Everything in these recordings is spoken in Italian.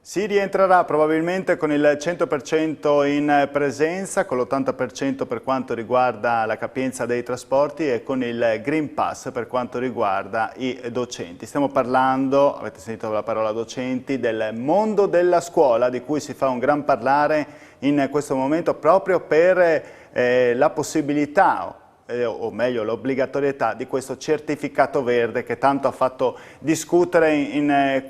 Si rientrerà probabilmente con il 100% in presenza, con l'80% per quanto riguarda la capienza dei trasporti e con il Green Pass per quanto riguarda i docenti. Stiamo parlando, avete sentito la parola docenti, del mondo della scuola di cui si fa un gran parlare in questo momento proprio per la possibilità o meglio l'obbligatorietà di questo certificato verde che tanto ha fatto discutere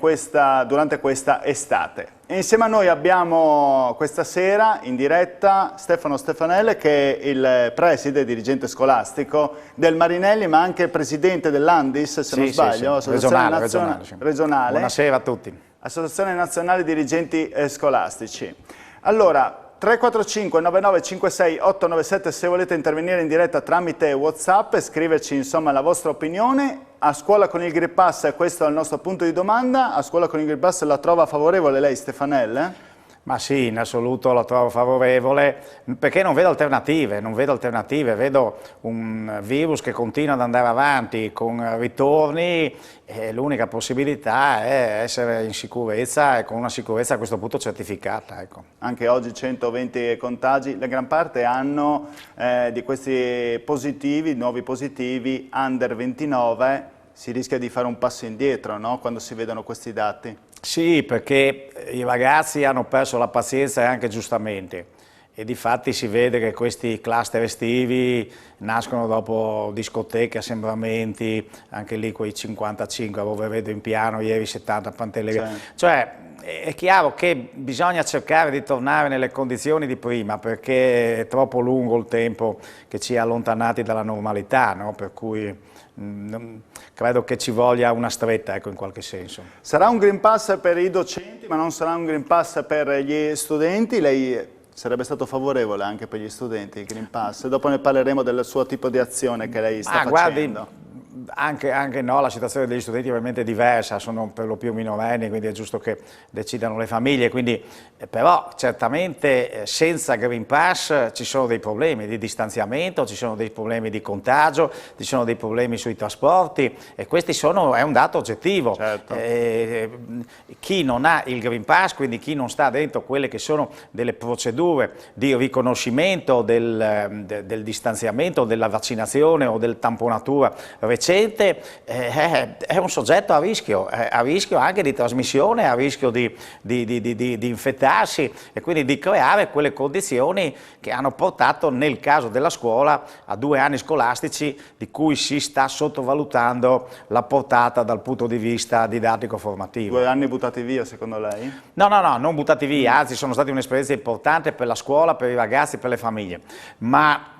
durante questa estate. E insieme a noi abbiamo questa sera in diretta Stefano Stefanelle, che è il preside, dirigente scolastico del Marinelli, ma anche il presidente dell'Andis, se non sbaglio, sì. Regionale. Buonasera a tutti. Associazione Nazionale Dirigenti Scolastici. Allora, 345 99 56 897 se volete intervenire in diretta tramite WhatsApp e scriverci insomma la vostra opinione. A scuola con il Green Pass, questo è il nostro punto di domanda. A scuola con il Green Pass la trova favorevole lei, Stefanelle? Ma sì, in assoluto la trovo favorevole, perché non vedo alternative, vedo un virus che continua ad andare avanti con ritorni e l'unica possibilità è essere in sicurezza e con una sicurezza a questo punto certificata. Ecco. Anche oggi 120 contagi, la gran parte hanno di questi positivi, nuovi positivi, under 29, si rischia di fare un passo indietro, no? Quando si vedono questi dati. Sì, perché i ragazzi hanno perso la pazienza e anche giustamente e difatti si vede che questi cluster estivi nascono dopo discoteche, assembramenti, anche lì quei 55, avevo vedo in piano ieri 70 Pantelleria. Sì. Cioè è chiaro che bisogna cercare di tornare nelle condizioni di prima perché è troppo lungo il tempo che ci ha allontanati dalla normalità, no? Per cui credo che ci voglia una stretta, ecco, in qualche senso. Sarà un Green Pass per i docenti, ma non sarà un Green Pass per gli studenti? Lei sarebbe stato favorevole anche per gli studenti il Green Pass? Dopo ne parleremo del suo tipo di azione che lei sta facendo. Guardi, anche no, la situazione degli studenti è ovviamente diversa, sono per lo più minorenni, quindi è giusto che decidano le famiglie, quindi, però certamente senza Green Pass ci sono dei problemi di distanziamento, ci sono dei problemi di contagio, ci sono dei problemi sui trasporti e questi è un dato oggettivo. Certo. Chi non ha il Green Pass, quindi chi non sta dentro quelle che sono delle procedure di riconoscimento del distanziamento, della vaccinazione o del tamponatura recente, è un soggetto a rischio anche di trasmissione, a rischio di infettarsi e quindi di creare quelle condizioni che hanno portato nel caso della scuola a 2 anni scolastici di cui si sta sottovalutando la portata dal punto di vista didattico-formativo. 2 anni buttati via secondo lei? No, non buttati via, anzi sono stati un'esperienza importante per la scuola, per i ragazzi, per le famiglie, ma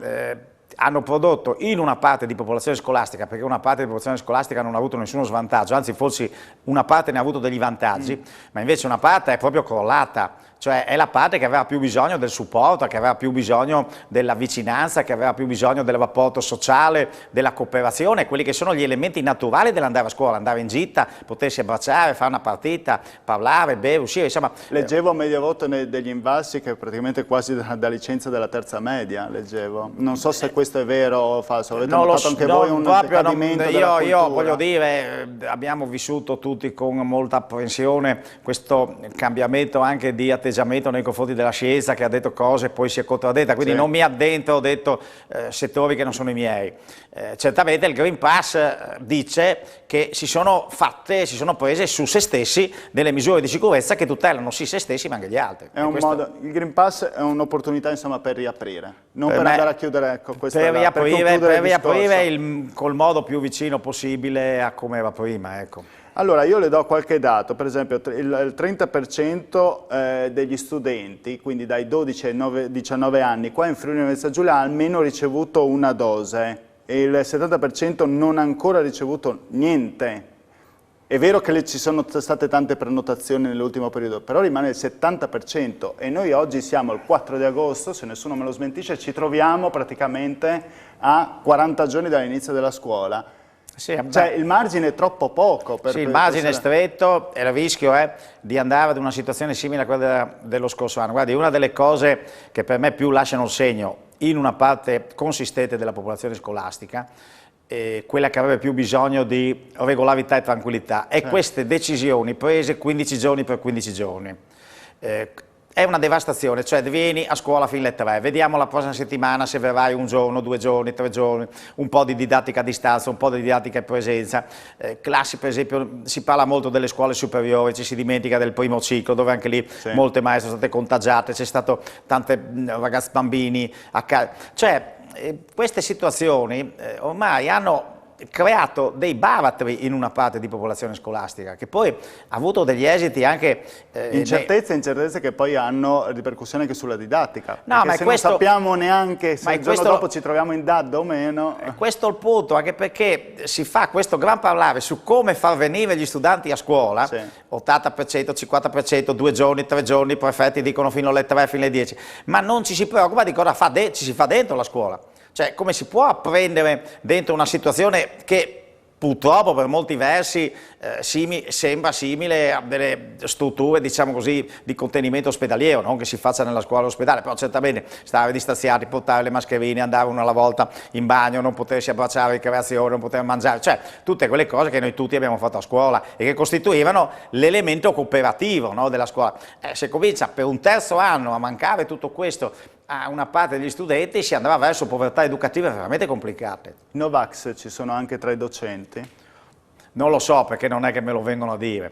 hanno prodotto in una parte di popolazione scolastica, perché una parte di popolazione scolastica non ha avuto nessuno svantaggio, anzi forse una parte ne ha avuto degli vantaggi, ma invece una parte è proprio crollata, cioè è la parte che aveva più bisogno del supporto, che aveva più bisogno della vicinanza, che aveva più bisogno del rapporto sociale, della cooperazione, quelli che sono gli elementi naturali dell'andare a scuola, andare in gita, potersi abbracciare, fare una partita, parlare, bere, uscire, insomma. Leggevo a media voto degli invalsi che praticamente quasi da licenza della terza media, leggevo. Non so se questo è vero o falso, avete notato anche voi un decadimento della cultura? Io voglio dire, abbiamo vissuto tutti con molta apprensione questo cambiamento anche di atteggiamento nei confronti della scienza che ha detto cose e poi si è contraddetta, quindi sì. Non mi addentro, ho detto settori che non sono i miei. Certamente il Green Pass dice che si sono prese su se stessi delle misure di sicurezza che tutelano sì se stessi ma anche gli altri. Il Green Pass è un'opportunità insomma per riaprire, non per andare a chiudere, ecco, questa per riaprire col modo più vicino possibile a come era prima, ecco. Allora, io le do qualche dato, per esempio il 30% degli studenti, quindi dai 12 ai 19 anni, qua in Friuli Venezia Giulia ha almeno ricevuto una dose e il 70% non ha ancora ricevuto niente. È vero che ci sono state tante prenotazioni nell'ultimo periodo, però rimane il 70% e noi oggi siamo il 4 di agosto, se nessuno me lo smentisce, ci troviamo praticamente a 40 giorni dall'inizio della scuola. Sì, cioè il margine è troppo poco. Sì, il margine è stretto e il rischio è di andare ad una situazione simile a quella dello scorso anno. Guardi, una delle cose che per me più lasciano il segno in una parte consistente della popolazione scolastica quella che avrebbe più bisogno di regolarità e tranquillità, e queste decisioni prese 15 giorni per 15 giorni. È una devastazione, cioè vieni a scuola fino alle 3, vediamo la prossima settimana se verrai un giorno, 2 giorni, 3 giorni, un po' di didattica a distanza, un po' di didattica in presenza. Classi, per esempio, si parla molto delle scuole superiori, ci si dimentica del primo ciclo, dove anche lì molte maestre sono state contagiate, c'è stato tante ragazzi, bambini a casa. Cioè, queste situazioni ormai hanno creato dei baratri in una parte di popolazione scolastica, che poi ha avuto degli esiti anche... incertezze che poi hanno ripercussioni anche sulla didattica. No, ma se non sappiamo neanche se il giorno dopo ci troviamo in DAD o meno... Questo è il punto, anche perché si fa questo gran parlare su come far venire gli studenti a scuola, 80%, 50%, 2 giorni, 3 giorni, i prefetti dicono fino alle 3, fino alle 10, ma non ci si preoccupa di cosa ci si fa dentro la scuola. Cioè, come si può apprendere dentro una situazione che purtroppo per molti versi sembra simile a delle strutture, diciamo così, di contenimento ospedaliero, non che si faccia nella scuola ospedale, però certamente stare distanziati, portare le mascherine, andare uno alla volta in bagno, non potersi abbracciare, ricreazione, non poter mangiare, cioè tutte quelle cose che noi tutti abbiamo fatto a scuola e che costituivano l'elemento cooperativo, no, della scuola. Se comincia per un terzo anno a mancare tutto questo a una parte degli studenti, si andrà verso povertà educative veramente complicate. Novax ci sono anche tra i docenti? Non lo so, perché non è che me lo vengono a dire.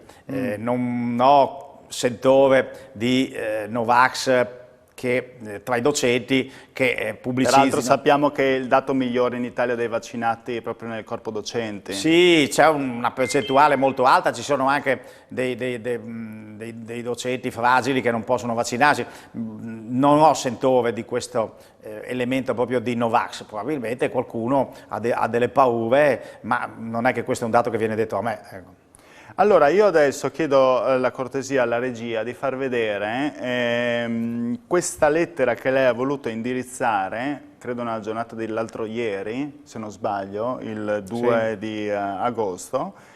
Non ho sentore di Novax tra i docenti che pubblicizzino. Peraltro sappiamo che il dato migliore in Italia dei vaccinati è proprio nel corpo docenti. Sì, c'è una percentuale molto alta, ci sono anche dei docenti fragili che non possono vaccinarsi. Non ho sentore di questo elemento proprio di Novax, probabilmente qualcuno ha delle paure, ma non è che questo è un dato che viene detto a me. Ecco. Allora, io adesso chiedo la cortesia alla regia di far vedere questa lettera che lei ha voluto indirizzare, credo nella giornata dell'altro ieri, se non sbaglio, il 2 di agosto,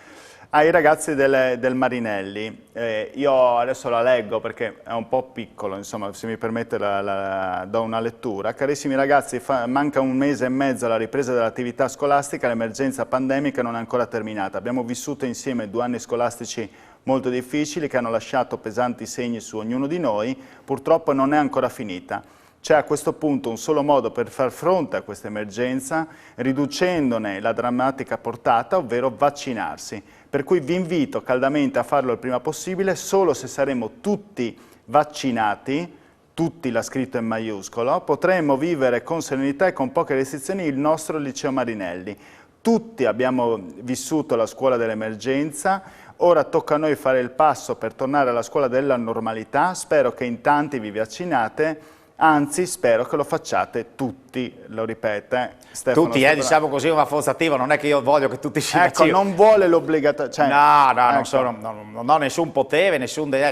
ai ragazzi del Marinelli. Io adesso la leggo perché è un po' piccolo, insomma, se mi permette do una lettura. Carissimi ragazzi, manca un mese e mezzo alla ripresa dell'attività scolastica, l'emergenza pandemica non è ancora terminata. Abbiamo vissuto insieme 2 anni scolastici molto difficili che hanno lasciato pesanti segni su ognuno di noi, purtroppo non è ancora finita. C'è a questo punto un solo modo per far fronte a questa emergenza, riducendone la drammatica portata, ovvero vaccinarsi. Per cui vi invito caldamente a farlo il prima possibile, solo se saremo tutti vaccinati, tutti l'ha scritto in maiuscolo, potremo vivere con serenità e con poche restrizioni il nostro liceo Marinelli. Tutti abbiamo vissuto la scuola dell'emergenza, ora tocca a noi fare il passo per tornare alla scuola della normalità, spero che in tanti vi vaccinate, anzi spero che lo facciate tutti, lo ripete Stefano. Tutti, diciamo così, un rafforzativo, non è che io voglio che tutti si vaccinino. Ecco, non vuole l'obbligatorio. Cioè, no, ecco. Non ho nessun potere,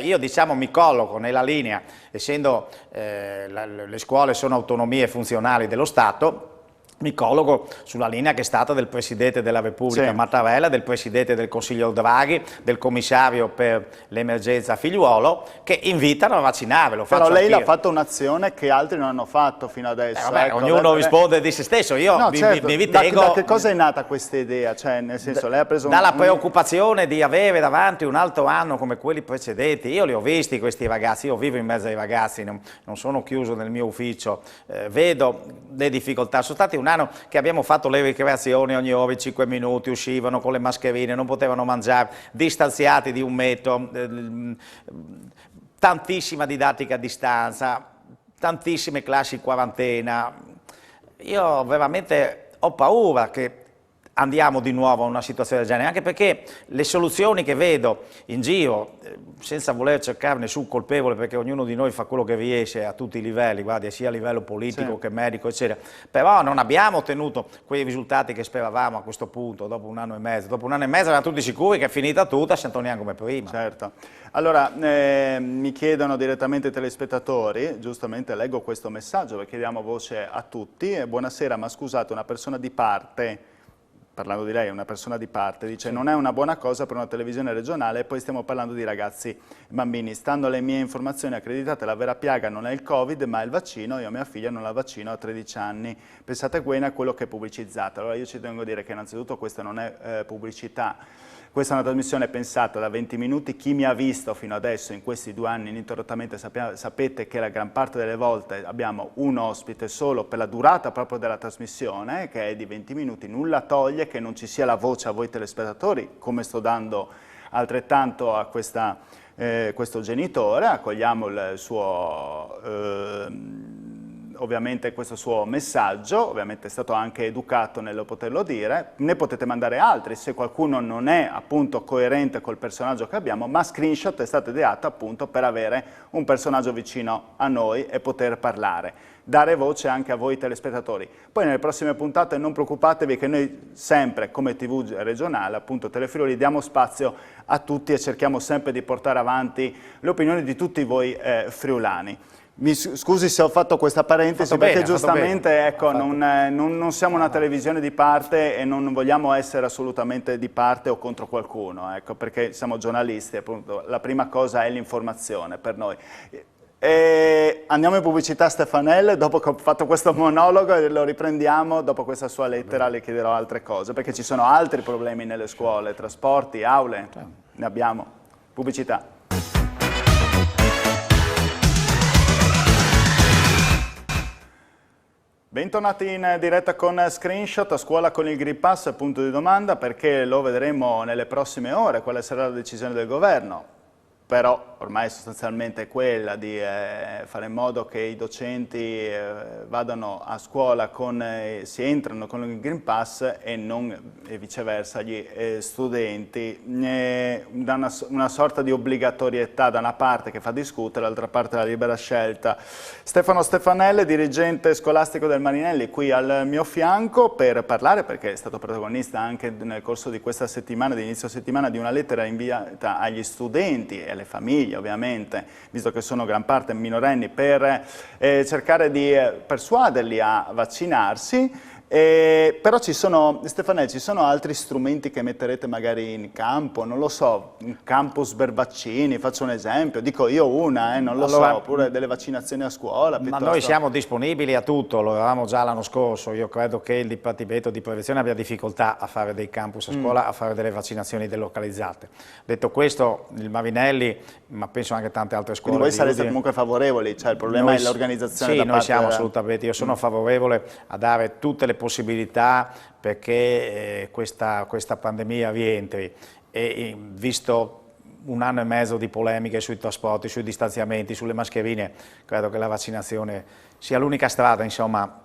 io diciamo mi colloco nella linea, essendo le scuole sono autonomie funzionali dello Stato, mi colloco sulla linea che è stata del Presidente della Repubblica Mattarella, del Presidente del Consiglio Draghi, del Commissario per l'emergenza Figliuolo, che invitano a vaccinare. Però lei l'ha fatto un'azione che altri non hanno fatto fino adesso. Vabbè, ecco, ognuno risponde di se stesso, io mi ritengo... Da che cosa è nata questa idea? Cioè, nel senso, lei ha preso dalla preoccupazione di avere davanti un altro anno come quelli precedenti. Io li ho visti questi ragazzi, io vivo in mezzo ai ragazzi, non sono chiuso nel mio ufficio, vedo le difficoltà. Sono stati un anno che abbiamo fatto le ricreazioni ogni ora, 5 minuti, uscivano con le mascherine, non potevano mangiare, distanziati di 1 metro, tantissima didattica a distanza, tantissime classi in quarantena. Io veramente ho paura che andiamo di nuovo a una situazione del genere, anche perché le soluzioni che vedo in giro, senza voler cercare nessun colpevole, perché ognuno di noi fa quello che riesce a tutti i livelli, guardi, sia a livello politico che medico, eccetera, però non abbiamo ottenuto quei risultati che speravamo a questo punto, dopo 1 anno e mezzo. Dopo 1 anno e mezzo erano tutti sicuri che è finita tutta, se torniamo come prima. Certo. Allora, mi chiedono direttamente i telespettatori, giustamente leggo questo messaggio perché diamo voce a tutti. Buonasera, ma scusate, una persona di parte parlando di lei, è una persona di parte, dice non è una buona cosa per una televisione regionale, e poi stiamo parlando di ragazzi e bambini. Stando alle mie informazioni accreditate, la vera piaga non è il Covid, ma è il vaccino. Io mia figlia non la vaccino a 13 anni. Pensate bene a quello che è pubblicizzato. Allora io ci tengo a dire che innanzitutto questa non è pubblicità. Questa è una trasmissione pensata da 20 minuti, chi mi ha visto fino adesso in questi 2 anni ininterrottamente sapete che la gran parte delle volte abbiamo un ospite solo per la durata proprio della trasmissione, che è di 20 minuti, nulla toglie che non ci sia la voce a voi telespettatori, come sto dando altrettanto a questo genitore, accogliamo il suo... ovviamente questo suo messaggio, ovviamente è stato anche educato nel poterlo dire, ne potete mandare altri se qualcuno non è appunto coerente col personaggio che abbiamo, ma Screenshot è stato ideato appunto per avere un personaggio vicino a noi e poter parlare, dare voce anche a voi telespettatori. Poi nelle prossime puntate non preoccupatevi che noi sempre come TV regionale, appunto Telefriuli, diamo spazio a tutti e cerchiamo sempre di portare avanti le opinioni di tutti voi friulani. Mi scusi se ho fatto questa parentesi perché giustamente ecco, non siamo una televisione di parte e non vogliamo essere assolutamente di parte o contro qualcuno, ecco, perché siamo giornalisti, appunto, la prima cosa è l'informazione per noi. E andiamo in pubblicità, Stefanel, dopo che ho fatto questo monologo lo riprendiamo, dopo questa sua lettera le chiederò altre cose, perché ci sono altri problemi nelle scuole, trasporti, aule, ne abbiamo. Pubblicità. Bentornati in diretta con Screenshot, a scuola con il Green Pass, punto di domanda, perché lo vedremo nelle prossime ore, quale sarà la decisione del governo. Però ormai sostanzialmente è quella di fare in modo che i docenti vadano a scuola si entrano con il Green Pass e viceversa gli studenti. Una sorta di obbligatorietà da una parte che fa discutere, dall'altra parte la libera scelta. Stefano Stefanelle, dirigente scolastico del Marinelli, qui al mio fianco per parlare, perché è stato protagonista anche nel corso di questa settimana, di inizio settimana, di una lettera inviata agli studenti e alle famiglie ovviamente, visto che sono gran parte minorenni, per cercare di persuaderli a vaccinarsi. Però Stefanelli, ci sono altri strumenti che metterete magari in campo, non lo so, un campus per vaccini, faccio un esempio, dico io una, non lo so, oppure delle vaccinazioni a scuola. Ma noi siamo disponibili a tutto, lo eravamo già l'anno scorso, io credo che il Dipartimento di Prevenzione abbia difficoltà a fare dei campus a scuola, a fare delle vaccinazioni delocalizzate. Detto questo, il Marinelli, ma penso anche tante altre scuole... Quindi voi sarete comunque favorevoli, cioè il problema è l'organizzazione da parte... Sì, noi siamo assolutamente, io sono favorevole a dare tutte le possibilità perché questa pandemia rientri e visto 1 anno e mezzo di polemiche sui trasporti, sui distanziamenti, sulle mascherine, credo che la vaccinazione sia l'unica strada, insomma,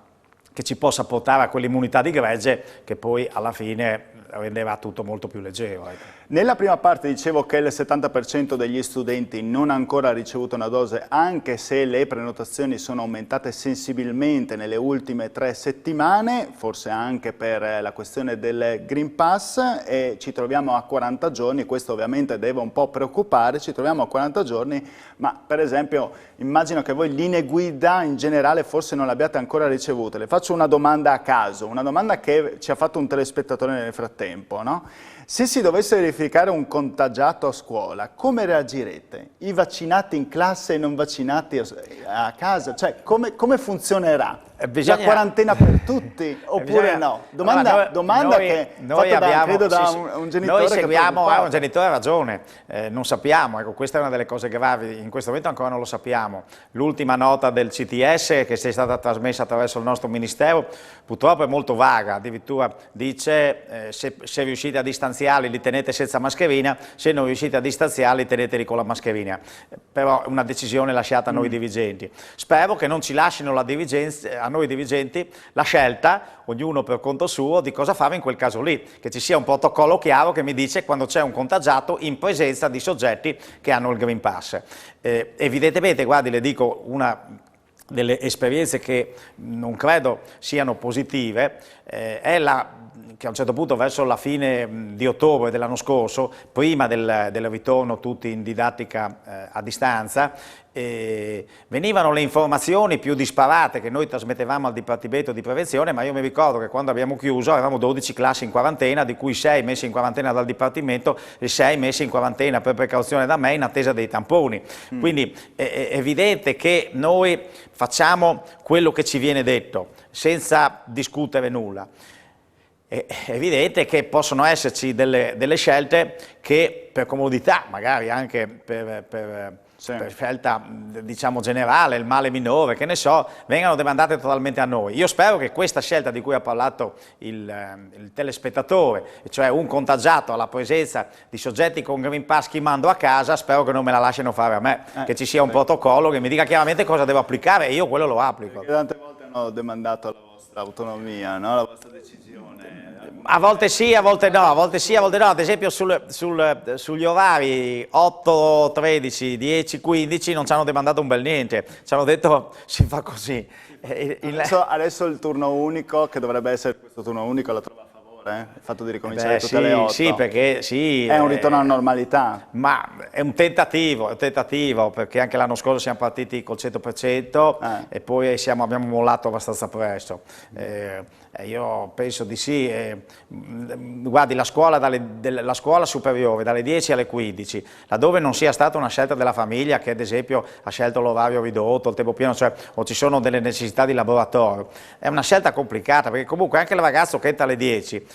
che ci possa portare a quell'immunità di gregge che poi alla fine renderà tutto molto più leggero. Ecco. Nella prima parte dicevo che il 70% degli studenti non ha ancora ricevuto una dose, anche se le prenotazioni sono aumentate sensibilmente nelle ultime 3 settimane, forse anche per la questione del Green Pass, e ci troviamo a 40 giorni, questo ovviamente deve un po' preoccupare, ci troviamo a 40 giorni, ma per esempio immagino che voi linee guida in generale forse non le abbiate ancora ricevute. Le faccio una domanda a caso, una domanda che ci ha fatto un telespettatore nel frattempo, no? Se si dovesse verificare un contagiato a scuola, come reagirete? I vaccinati in classe e i non vaccinati a casa? Cioè, come funzionerà? La quarantena per tutti oppure no? Domanda che credo da un genitore. Noi seguiamo, un genitore ha ragione, non sappiamo, ecco, questa è una delle cose gravi, in questo momento ancora non lo sappiamo. L'ultima nota del CTS che è stata trasmessa attraverso il nostro Ministero purtroppo è molto vaga, addirittura dice se riuscite a distanziarli li tenete senza mascherina, se non riuscite a distanziarli teneteli con la mascherina, però è una decisione lasciata a noi dirigenti. Spero che non ci lasciano a noi dirigenti la scelta, ognuno per conto suo, di cosa fare in quel caso lì, che ci sia un protocollo chiaro che mi dice quando c'è un contagiato in presenza di soggetti che hanno il Green Pass. Evidentemente, guardi, le dico una delle esperienze che non credo siano positive, è che a un certo punto verso la fine di ottobre dell'anno scorso, prima del ritorno tutti in didattica a distanza, venivano le informazioni più disparate che noi trasmettevamo al Dipartimento di Prevenzione, ma io mi ricordo che quando abbiamo chiuso avevamo 12 classi in quarantena, di cui 6 messe in quarantena dal Dipartimento e 6 messe in quarantena per precauzione da me in attesa dei tamponi. Quindi è evidente che noi facciamo quello che ci viene detto, senza discutere nulla. È evidente che possono esserci delle scelte che per comodità, magari anche per scelta diciamo generale, il male minore, che ne so, vengano demandate totalmente a noi. Io spero che questa scelta di cui ha parlato il telespettatore, cioè un contagiato alla presenza di soggetti con Green Pass chi mando a casa, spero che non me la lasciano fare a me, che ci sia un protocollo che mi dica chiaramente cosa devo applicare e io quello lo applico. Perché tante volte hanno demandato alla vostra autonomia, no? La vostra decisione. A volte sì, a volte no, a volte sì, a volte no. Ad esempio sugli orari 8, 13, 10, 15 non ci hanno demandato un bel niente, ci hanno detto si fa così. Adesso il turno unico, che dovrebbe essere questo turno unico, la trova a favore? Il fatto di ricominciare tutte le 8? Sì, perché sì. È un ritorno alla normalità? Ma è un tentativo, perché anche l'anno scorso siamo partiti col 100% e poi abbiamo mollato abbastanza presto. Io penso di sì. Guardi, la scuola superiore dalle 10 alle 15, laddove non sia stata una scelta della famiglia che ad esempio ha scelto l'orario ridotto, il tempo pieno, cioè, o ci sono delle necessità di laboratorio, è una scelta complicata perché comunque anche il ragazzo che entra alle 10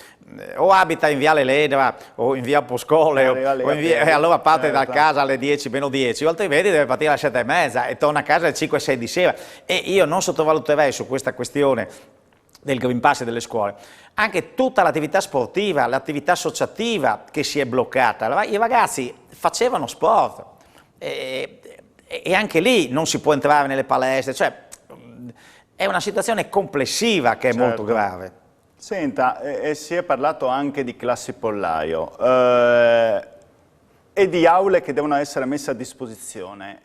o abita in Viale Ledra o in via Poscole e allora parte da casa alle 10 meno 10, o altrimenti deve partire alle 7:30 e torna a casa alle 5-6 di sera. E io non sottovaluterei su questa questione del Green Pass e delle scuole anche tutta l'attività sportiva, l'attività associativa che si è bloccata. I ragazzi facevano sport e anche lì non si può entrare nelle palestre, cioè è una situazione complessiva che è molto grave. Senta, si è parlato anche di classi pollaio e di aule che devono essere messe a disposizione.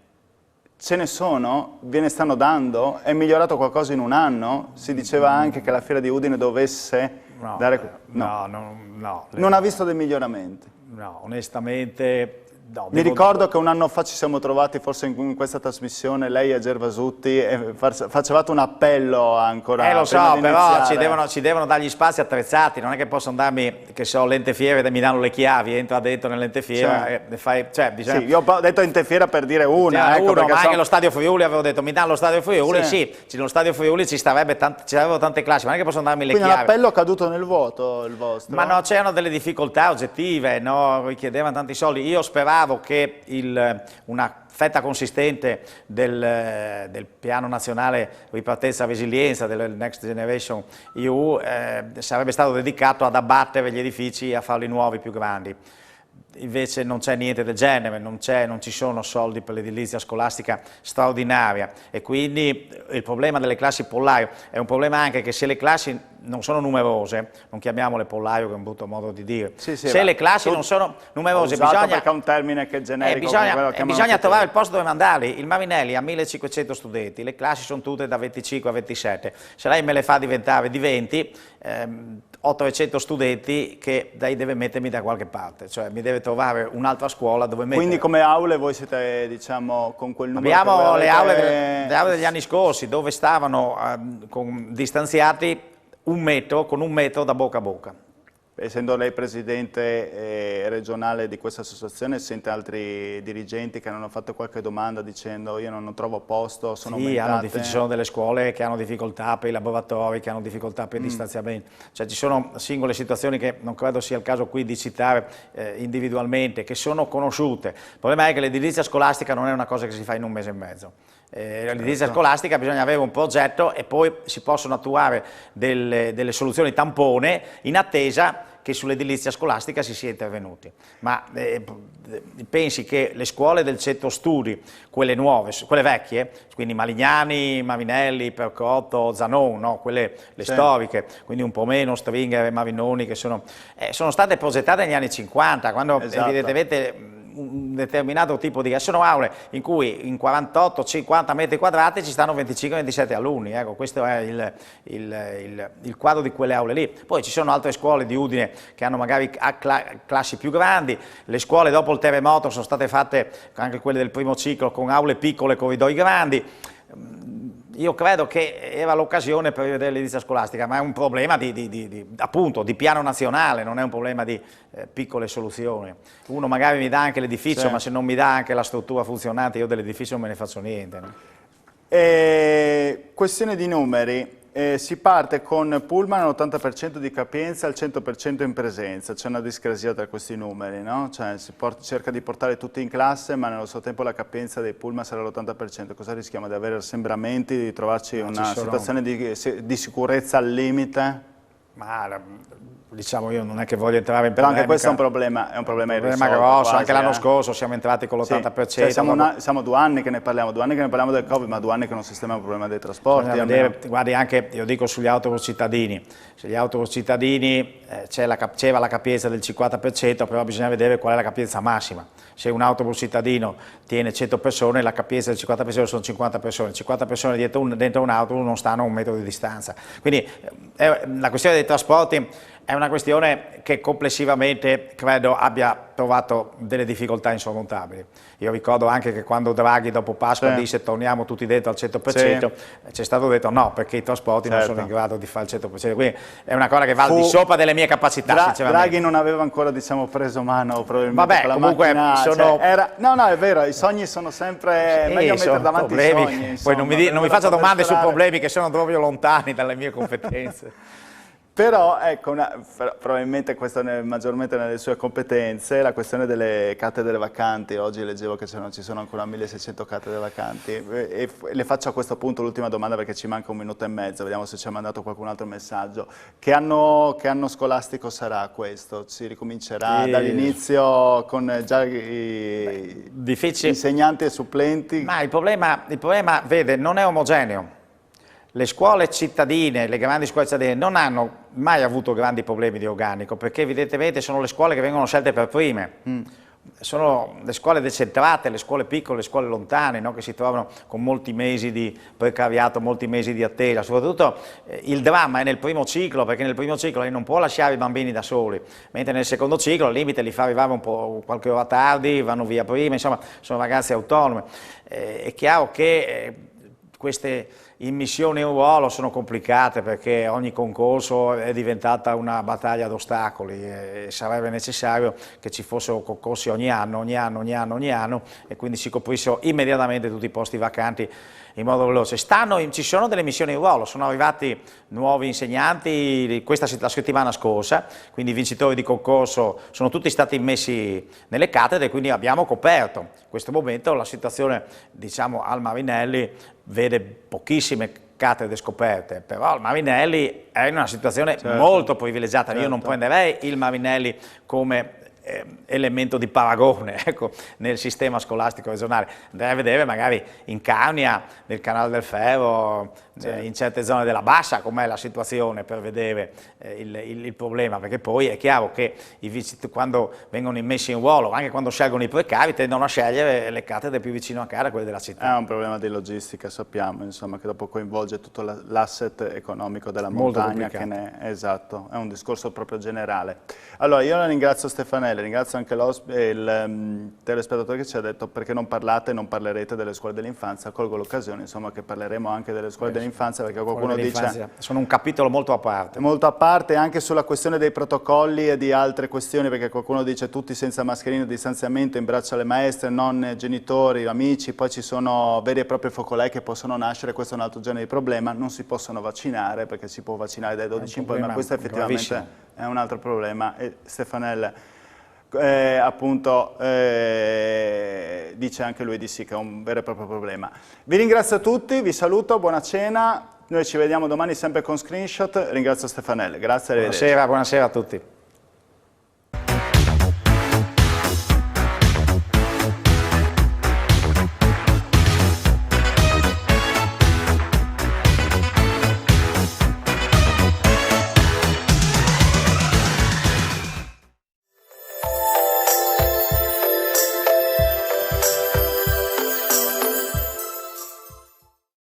Ce ne sono? Ve ne stanno dando? È migliorato qualcosa in un anno? Si diceva anche che la fiera di Udine dovesse dare... No. Non ha visto dei miglioramenti? No, onestamente... No, mi ricordo che un anno fa ci siamo trovati, forse in questa trasmissione, lei e Gervasutti, e facevate un appello ancora. Lo so, però ci devono dare gli spazi attrezzati, non è che posso andarmi, che so, l'ente fiera, mi danno le chiavi, entra dentro nell'ente fiera e fai, cioè bisogna... Sì, io ho detto ente fiera per dire una, ecco, ma anche lo stadio Friuli avevo detto, mi danno lo stadio Friuli, sì, nello stadio Friuli ci sarebbero tante classi, ma non è che posso darmi le chiavi. Quindi l'appello è caduto nel vuoto, il vostro? Ma no, c'erano delle difficoltà oggettive, no? Richiedevano tanti soldi, io speravo che una fetta consistente del piano nazionale ripartenza e resilienza, del Next Generation EU, sarebbe stato dedicato ad abbattere gli edifici e a farli nuovi, più grandi. Invece non c'è niente del genere, non ci sono soldi per l'edilizia scolastica straordinaria e quindi il problema delle classi pollaio è un problema anche che se le classi non sono numerose, non chiamiamole pollaio che è un brutto modo di dire, se le classi non sono numerose bisogna, perché è un termine che è generico, bisogna trovare il posto dove mandarli. Il Marinelli ha 1500 studenti, le classi sono tutte da 25 a 27, se lei me le fa diventare di 20, ho 300 studenti che lei deve mettermi da qualche parte, cioè mi deve trovare un'altra scuola dove mettere. Quindi come aule voi siete, diciamo, con quel numero? Abbiamo le aule degli anni scorsi dove stavano distanziati con un metro da bocca a bocca. Essendo lei presidente regionale di questa associazione, sente altri dirigenti che hanno fatto qualche domanda dicendo io non trovo posto, sono aumentate? Ci sono delle scuole che hanno difficoltà per i laboratori, che hanno difficoltà per il distanziamento, cioè ci sono singole situazioni che non credo sia il caso qui di citare individualmente, che sono conosciute. Il problema è che l'edilizia scolastica non è una cosa che si fa in un mese e mezzo. L'edilizia scolastica bisogna avere un progetto e poi si possono attuare delle soluzioni tampone in attesa che sull'edilizia scolastica si sia intervenuti. Ma pensi che le scuole del centro studi, quelle nuove, quelle vecchie, quindi Malignani, Marinelli, Percotto, Zanon, no? Quelle le storiche, quindi un po' meno Stringer e Marinoni, che sono state progettate negli anni 50, quando evidentemente un determinato tipo di... Sono aule in cui in 48-50 metri quadrati ci stanno 25-27 alunni, ecco, questo è il quadro di quelle aule lì. Poi ci sono altre scuole di Udine che hanno magari classi più grandi, le scuole dopo il terremoto sono state fatte, anche quelle del primo ciclo, con aule piccole, corridoi grandi. Io credo che era l'occasione per rivedere l'edilizia scolastica, ma è un problema appunto, di piano nazionale, non è un problema di piccole soluzioni. Uno magari mi dà anche l'edificio, ma se non mi dà anche la struttura funzionante, io dell'edificio non me ne faccio niente. No? Questione di numeri. Si parte con pullman all'80% di capienza e al 100% in presenza, c'è una discrasia tra questi numeri, no? Cioè cerca di portare tutti in classe, ma nello stesso tempo la capienza dei pullman sarà all'80%, cosa rischiamo? Di avere assembramenti, di trovarci una situazione di sicurezza al limite? Ma diciamo, io non è che voglio entrare in però polemica. Anche questo è un problema irrisolto, grosso, quasi, anche l'anno scorso siamo entrati con l'80%. Cioè, siamo 2 anni che ne parliamo, 2 anni che ne parliamo del Covid, ma 2 anni che non sistemiamo il problema dei trasporti. Guardi, anche, io dico sugli autobus cittadini, se gli autobus cittadini c'era la capienza del 50%, però bisogna vedere qual è la capienza massima. Se un autobus cittadino tiene 100 persone, la capienza del 50% sono 50 persone, 50 persone dentro un autobus non stanno a 1 metro di distanza. Quindi la questione dei trasporti è una questione che complessivamente credo abbia trovato delle difficoltà insormontabili. Io ricordo anche che quando Draghi dopo Pasqua disse torniamo tutti dentro al 100%, c'è stato detto no, perché i trasporti non sono in grado di fare il 100%, quindi è una cosa che va al di sopra delle mie capacità, sinceramente. Draghi non aveva ancora, diciamo, preso mano probabilmente con la comunque macchina, no, è vero, i sogni sono sempre meglio mettere davanti i sogni. Insomma, poi non mi faccia domande su problemi che sono proprio lontani dalle mie competenze. Però ecco, probabilmente questo è maggiormente nelle sue competenze, la questione delle cattedre vacanti. Oggi leggevo che ci sono ancora 1600 cattedre vacanti e le faccio a questo punto l'ultima domanda perché ci manca 1 minuto e mezzo, vediamo se ci ha mandato qualcun altro messaggio. Che anno scolastico sarà questo? Si ricomincerà dall'inizio con già i insegnanti e supplenti? Ma il problema, vede, non è omogeneo. Le scuole cittadine, le grandi scuole cittadine non hanno mai avuto grandi problemi di organico perché evidentemente sono le scuole che vengono scelte per prime. Sono le scuole decentrate, le scuole piccole, le scuole lontane, no? Che si trovano con molti mesi di precariato, molti mesi di attesa. Soprattutto il dramma è nel primo ciclo, perché nel primo ciclo lei non può lasciare i bambini da soli, mentre nel secondo ciclo al limite li fa arrivare un po' qualche ora tardi, vanno via prima, insomma sono ragazze autonome. È chiaro che queste immissioni in ruolo sono complicate perché ogni concorso è diventata una battaglia ad ostacoli e sarebbe necessario che ci fossero concorsi ogni anno e quindi si coprissero immediatamente tutti i posti vacanti in modo veloce. Ci sono delle missioni in ruolo, sono arrivati nuovi insegnanti la settimana scorsa, quindi i vincitori di concorso sono tutti stati immessi nelle cattedre, quindi abbiamo coperto. In questo momento la situazione, diciamo, al Marinelli vede pochissime cattedre scoperte, però il Marinelli è in una situazione molto privilegiata. Io non prenderei il Marinelli come elemento di paragone, ecco, nel sistema scolastico regionale. Andrei a vedere magari in Carnia, nel Canale del Ferro, in certe zone della Bassa com'è la situazione per vedere il problema, perché poi è chiaro che quando vengono immessi in ruolo, anche quando scelgono i precari, tendono a scegliere le cattedre più vicino a casa, quelle della città. È un problema di logistica, sappiamo, insomma, che dopo coinvolge tutto l'asset economico della montagna, esatto, è un discorso proprio generale. Allora, io la ringrazio Stefanelli, ringrazio anche il telespettatore che ci ha detto perché non parlate e non parlerete delle scuole dell'infanzia. Colgo l'occasione, insomma, che parleremo anche delle scuole dell'infanzia, perché qualcuno dice... Sono un capitolo molto a parte. Molto a parte, anche sulla questione dei protocolli e di altre questioni, perché qualcuno dice tutti senza mascherina, distanziamento, in braccio alle maestre, non genitori, amici, poi ci sono veri e propri focolai che possono nascere, questo è un altro genere di problema, non si possono vaccinare perché si può vaccinare dai 12 in poi, ma questo effettivamente è un altro problema. E Stefanella appunto dice anche lui di sì che è un vero e proprio problema. Vi ringrazio a tutti, vi saluto, buona cena, noi ci vediamo domani sempre con Screenshot, ringrazio Stefanella, grazie, arrivederci. Buonasera a tutti.